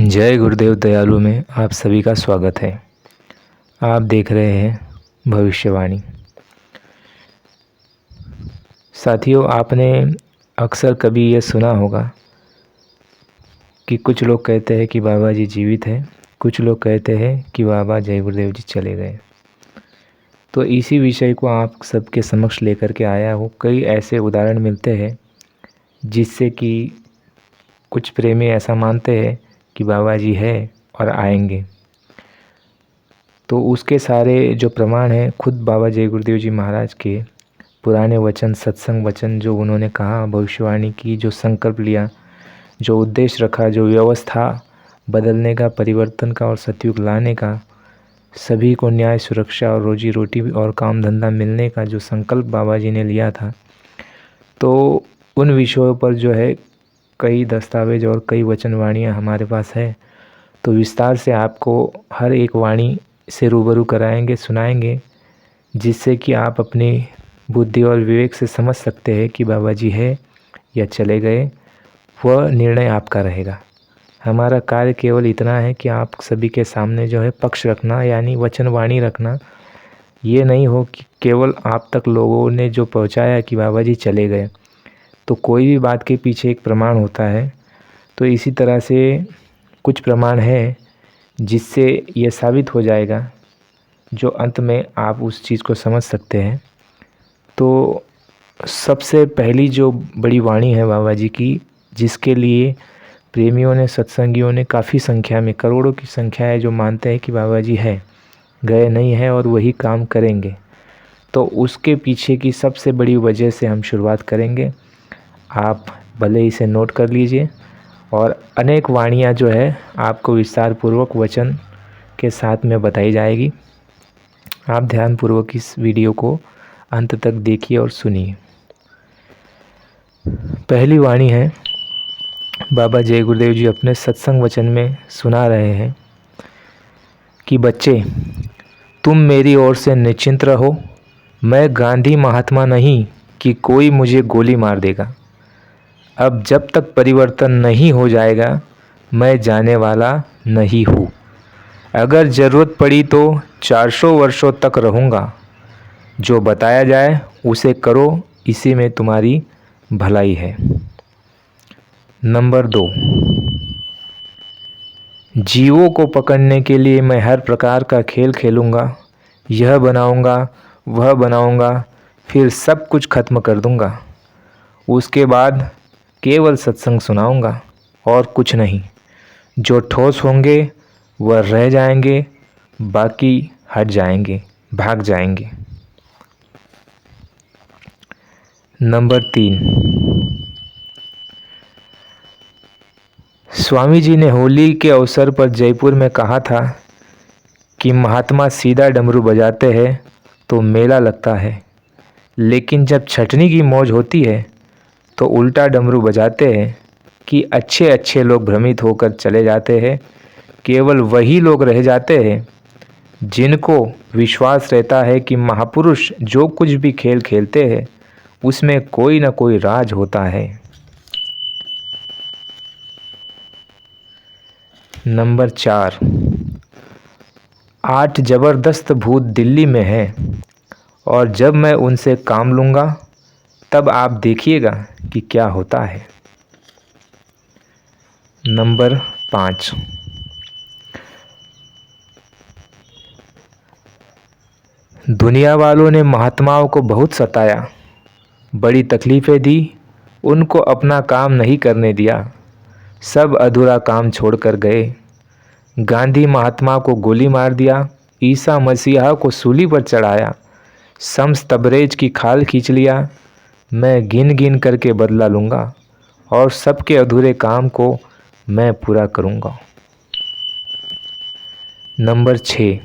जय गुरुदेव दयालु में आप सभी का स्वागत है। आप देख रहे हैं भविष्यवाणी। साथियों, आपने अक्सर कभी ये सुना होगा कि कुछ लोग कहते हैं कि बाबा जी जीवित हैं, कुछ लोग कहते हैं कि बाबा जय गुरुदेव जी चले गए। तो इसी विषय को आप सबके समक्ष लेकर के आया हूँ। कई ऐसे उदाहरण मिलते हैं जिससे कि कुछ प्रेमी ऐसा मानते हैं कि बाबा जी है और आएंगे। तो उसके सारे जो प्रमाण हैं खुद बाबा जय गुरुदेव जी महाराज के पुराने वचन, सत्संग वचन जो उन्होंने कहा, भविष्यवाणी की, जो संकल्प लिया, जो उद्देश्य रखा, जो व्यवस्था बदलने का, परिवर्तन का और सतयुग लाने का, सभी को न्याय, सुरक्षा और रोजी रोटी और काम धंधा मिलने का जो संकल्प बाबा जी ने लिया था, तो उन विषयों पर जो है कई दस्तावेज और कई वचनवाणियाँ हमारे पास है। तो विस्तार से आपको हर एक वाणी से रूबरू कराएंगे, सुनाएंगे, जिससे कि आप अपनी बुद्धि और विवेक से समझ सकते हैं कि बाबा जी है या चले गए। वह निर्णय आपका रहेगा। हमारा कार्य केवल इतना है कि आप सभी के सामने जो है पक्ष रखना, यानी वचनवाणी रखना। ये नहीं हो कि केवल आप तक लोगों ने जो पहुंचाया कि बाबा जी चले गए। तो कोई भी बात के पीछे एक प्रमाण होता है। तो इसी तरह से कुछ प्रमाण है जिससे ये साबित हो जाएगा, जो अंत में आप उस चीज़ को समझ सकते हैं। तो सबसे पहली जो बड़ी वाणी है बाबा जी की, जिसके लिए प्रेमियों ने, सत्संगियों ने काफ़ी संख्या में, करोड़ों की संख्या है जो मानते हैं कि बाबा जी है, गए नहीं है और वही काम करेंगे। तो उसके पीछे की सबसे बड़ी वजह से हम शुरुआत करेंगे। आप भले इसे नोट कर लीजिए और अनेक वाणियाँ जो है आपको विस्तार पूर्वक वचन के साथ में बताई जाएगी। आप ध्यानपूर्वक इस वीडियो को अंत तक देखिए और सुनिए। पहली वाणी है, बाबा जय गुरुदेव जी अपने सत्संग वचन में सुना रहे हैं कि बच्चे, तुम मेरी ओर से निश्चिंत रहो। मैं गांधी महात्मा नहीं कि कोई मुझे गोली मार देगा। अब जब तक परिवर्तन नहीं हो जाएगा, मैं जाने वाला नहीं हूँ। अगर ज़रूरत पड़ी तो 400 वर्षों तक रहूँगा। जो बताया जाए उसे करो, इसी में तुम्हारी भलाई है। नंबर 2, जीवों को पकड़ने के लिए मैं हर प्रकार का खेल खेलूँगा। यह बनाऊँगा, वह बनाऊँगा, फिर सब कुछ खत्म कर दूँगा। उसके बाद केवल सत्संग सुनाऊँगा और कुछ नहीं। जो ठोस होंगे वह रह जाएंगे, बाकी हट जाएंगे, भाग जाएंगे। नंबर 3, स्वामी जी ने होली के अवसर पर जयपुर में कहा था कि महात्मा सीधा डमरू बजाते हैं तो मेला लगता है, लेकिन जब छटनी की मौज होती है तो उल्टा डमरू बजाते हैं कि अच्छे अच्छे लोग भ्रमित होकर चले जाते हैं। केवल वही लोग रह जाते हैं जिनको विश्वास रहता है कि महापुरुष जो कुछ भी खेल खेलते हैं उसमें कोई न कोई राज होता है। नंबर 4, 8 ज़बरदस्त भूत दिल्ली में हैं और जब मैं उनसे काम लूँगा तब आप देखिएगा कि क्या होता है। नंबर 5, दुनिया वालों ने महात्माओं को बहुत सताया, बड़ी तकलीफ़ें दी, उनको अपना काम नहीं करने दिया, सब अधूरा काम छोड़कर गए। गांधी महात्मा को गोली मार दिया, ईसा मसीहा को सूली पर चढ़ाया, शम्स तबरेज की खाल खींच लिया। मैं गिन गिन करके बदला लूँगा और सबके अधूरे काम को मैं पूरा करूँगा। नंबर 6,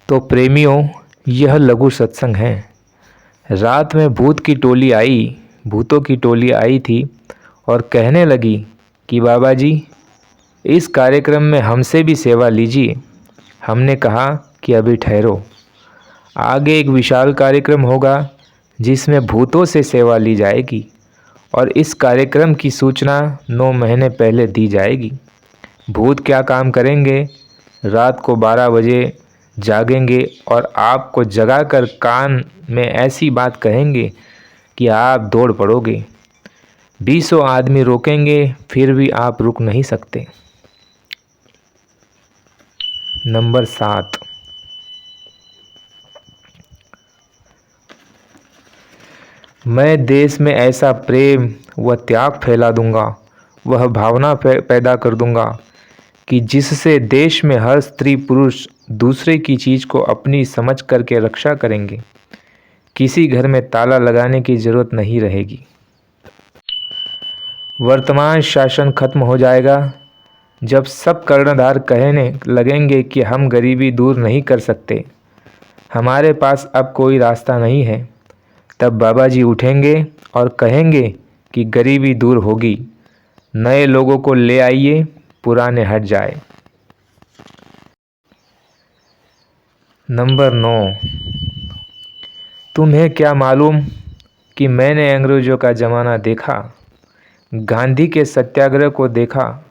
तो प्रेमियों, यह लघु सत्संग है। रात में भूतों की टोली आई थी और कहने लगी कि बाबा जी, इस कार्यक्रम में हमसे भी सेवा लीजिए। हमने कहा कि अभी ठहरो, आगे एक विशाल कार्यक्रम होगा जिसमें भूतों से सेवा ली जाएगी और इस कार्यक्रम की सूचना 9 महीने पहले दी जाएगी। भूत क्या काम करेंगे? रात को 12 बजे जागेंगे और आपको जगाकर कान में ऐसी बात कहेंगे कि आप दौड़ पड़ोगे। 20 आदमी रोकेंगे, फिर भी आप रुक नहीं सकते। नंबर 7, मैं देश में ऐसा प्रेम व त्याग फैला दूंगा, वह भावना पैदा कर दूंगा कि जिससे देश में हर स्त्री पुरुष दूसरे की चीज़ को अपनी समझ करके रक्षा करेंगे। किसी घर में ताला लगाने की ज़रूरत नहीं रहेगी। वर्तमान शासन खत्म हो जाएगा। जब सब कर्णधार कहने लगेंगे कि हम गरीबी दूर नहीं कर सकते, हमारे पास अब कोई रास्ता नहीं है, तब बाबा जी उठेंगे और कहेंगे कि गरीबी दूर होगी। नए लोगों को ले आइए, पुराने हट जाए। नंबर 9, तुम्हें क्या मालूम कि मैंने अंग्रेज़ों का ज़माना देखा, गांधी के सत्याग्रह को देखा,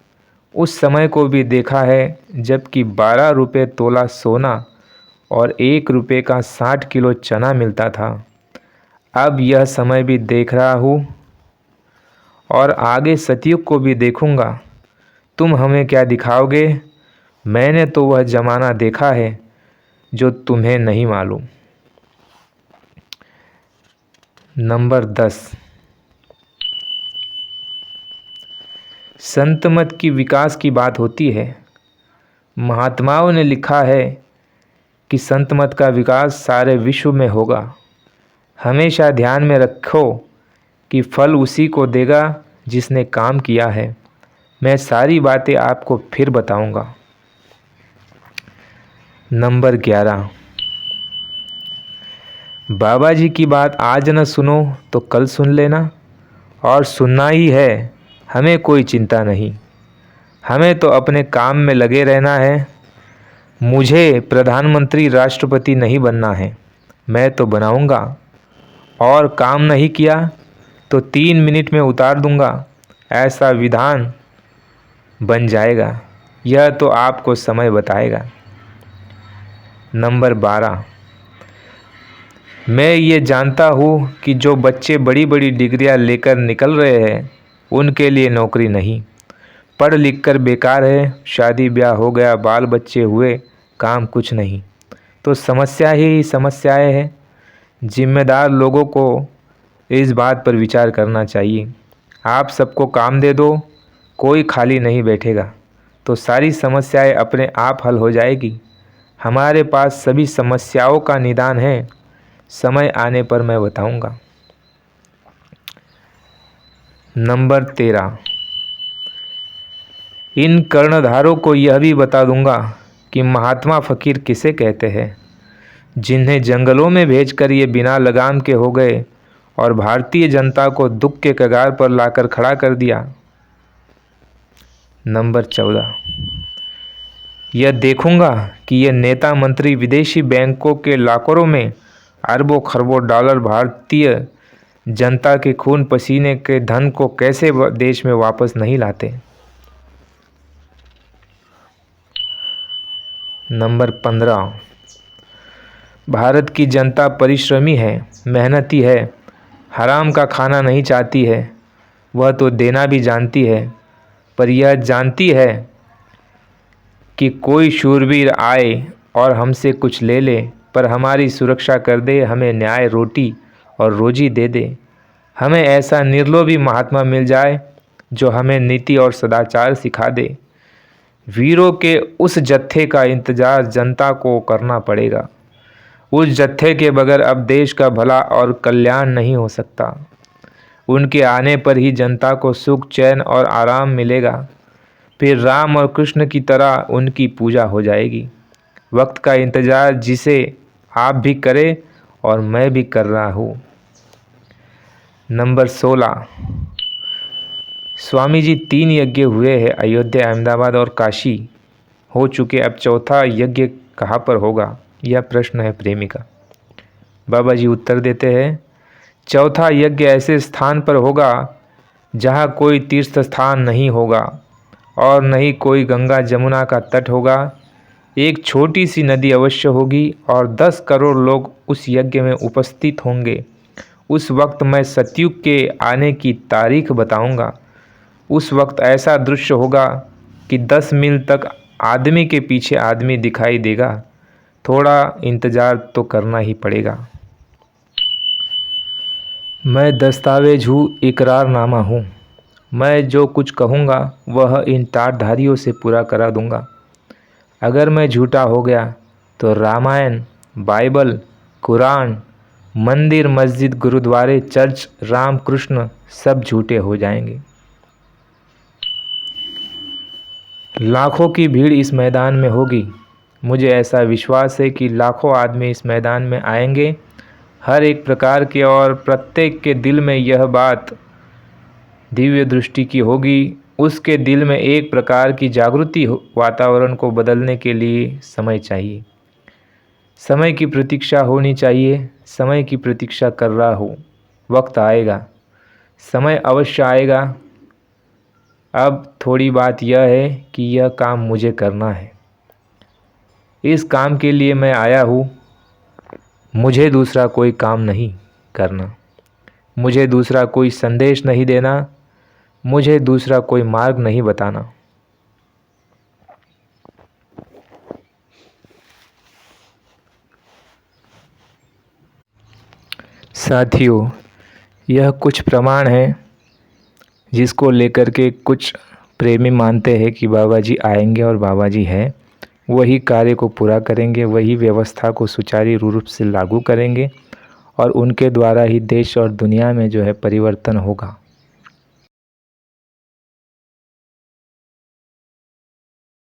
उस समय को भी देखा है जबकि 12 रुपये तोला सोना और 1 रुपये का 60 किलो चना मिलता था। अब यह समय भी देख रहा हूँ और आगे सतयुग को भी देखूँगा। तुम हमें क्या दिखाओगे? मैंने तो वह ज़माना देखा है जो तुम्हें नहीं मालूम। नंबर 10, संत मत की विकास की बात होती है। महात्माओं ने लिखा है कि संत मत का विकास सारे विश्व में होगा। हमेशा ध्यान में रखो कि फल उसी को देगा जिसने काम किया है। मैं सारी बातें आपको फिर बताऊंगा। नंबर 11, बाबा जी की बात आज न सुनो तो कल सुन लेना, और सुनना ही है, हमें कोई चिंता नहीं। हमें तो अपने काम में लगे रहना है। मुझे प्रधानमंत्री राष्ट्रपति नहीं बनना है, मैं तो बनाऊंगा, और काम नहीं किया तो 3 मिनट में उतार दूंगा, ऐसा विधान बन जाएगा। यह तो आपको समय बताएगा। नंबर 12, मैं ये जानता हूँ कि जो बच्चे बड़ी बड़ी डिग्रियाँ लेकर निकल रहे हैं उनके लिए नौकरी नहीं। पढ़ लिख कर बेकार है, शादी ब्याह हो गया, बाल बच्चे हुए, काम कुछ नहीं, तो समस्या ही समस्याएं हैं। जिम्मेदार लोगों को इस बात पर विचार करना चाहिए। आप सबको काम दे दो, कोई खाली नहीं बैठेगा, तो सारी समस्याएं अपने आप हल हो जाएगी। हमारे पास सभी समस्याओं का निदान है, समय आने पर मैं बताऊंगा। नंबर 13, इन कर्णधारों को यह भी बता दूंगा कि महात्मा फकीर किसे कहते हैं, जिन्हें जंगलों में भेजकर ये बिना लगाम के हो गए और भारतीय जनता को दुख के कगार पर लाकर खड़ा कर दिया। नंबर 14, यह देखूंगा कि ये नेता मंत्री विदेशी बैंकों के लॉकरों में अरबों खरबों डॉलर भारतीय जनता के खून पसीने के धन को कैसे देश में वापस नहीं लाते। नंबर 15, भारत की जनता परिश्रमी है, मेहनती है, हराम का खाना नहीं चाहती है। वह तो देना भी जानती है, पर यह जानती है कि कोई शूरवीर आए और हमसे कुछ ले ले, पर हमारी सुरक्षा कर दे, हमें न्याय, रोटी और रोजी दे दे। हमें ऐसा निर्लोभी महात्मा मिल जाए जो हमें नीति और सदाचार सिखा दे। वीरों के उस जत्थे का इंतजार जनता को करना पड़ेगा। उस जत्थे के बगैर अब देश का भला और कल्याण नहीं हो सकता। उनके आने पर ही जनता को सुख, चैन और आराम मिलेगा। फिर राम और कृष्ण की तरह उनकी पूजा हो जाएगी। वक्त का इंतज़ार जिसे आप भी करें और मैं भी कर रहा हूँ। नंबर 16, स्वामी जी 3 यज्ञ हुए हैं, अयोध्या, अहमदाबाद और काशी हो चुके। अब चौथा यज्ञ कहाँ पर होगा, यह प्रश्न है प्रेमिका। बाबा जी उत्तर देते हैं, चौथा यज्ञ ऐसे स्थान पर होगा जहाँ कोई तीर्थ स्थान नहीं होगा और न ही कोई गंगा जमुना का तट होगा। एक छोटी सी नदी अवश्य होगी और 10 करोड़ लोग उस यज्ञ में उपस्थित होंगे। उस वक्त मैं सतयुग के आने की तारीख बताऊंगा। उस वक्त ऐसा दृश्य होगा कि 10 मील तक आदमी के पीछे आदमी दिखाई देगा। थोड़ा इंतज़ार तो करना ही पड़ेगा। मैं दस्तावेज हूँ, इकरारनामा हूँ। मैं जो कुछ कहूँगा वह इन टाटधारियों से पूरा करा दूँगा। अगर मैं झूठा हो गया तो रामायण, बाइबल, कुरान, मंदिर, मस्जिद, गुरुद्वारे, चर्च, राम कृष्ण सब झूठे हो जाएंगे। लाखों की भीड़ इस मैदान में होगी। मुझे ऐसा विश्वास है कि लाखों आदमी इस मैदान में आएंगे, हर एक प्रकार के, और प्रत्येक के दिल में यह बात दिव्य दृष्टि की होगी। उसके दिल में एक प्रकार की जागृति वातावरण को बदलने के लिए समय चाहिए। समय की प्रतीक्षा होनी चाहिए। समय की प्रतीक्षा कर रहा हूँ। वक्त आएगा, समय अवश्य आएगा। अब थोड़ी बात यह है कि यह काम मुझे करना है। इस काम के लिए मैं आया हूँ। मुझे दूसरा कोई काम नहीं करना, मुझे दूसरा कोई संदेश नहीं देना, मुझे दूसरा कोई मार्ग नहीं बताना। साथियों, यह कुछ प्रमाण हैं जिसको लेकर के कुछ प्रेमी मानते हैं कि बाबा जी आएंगे और बाबा जी हैं। वही कार्य को पूरा करेंगे, वही व्यवस्था को सुचारू रूप से लागू करेंगे और उनके द्वारा ही देश और दुनिया में जो है परिवर्तन होगा।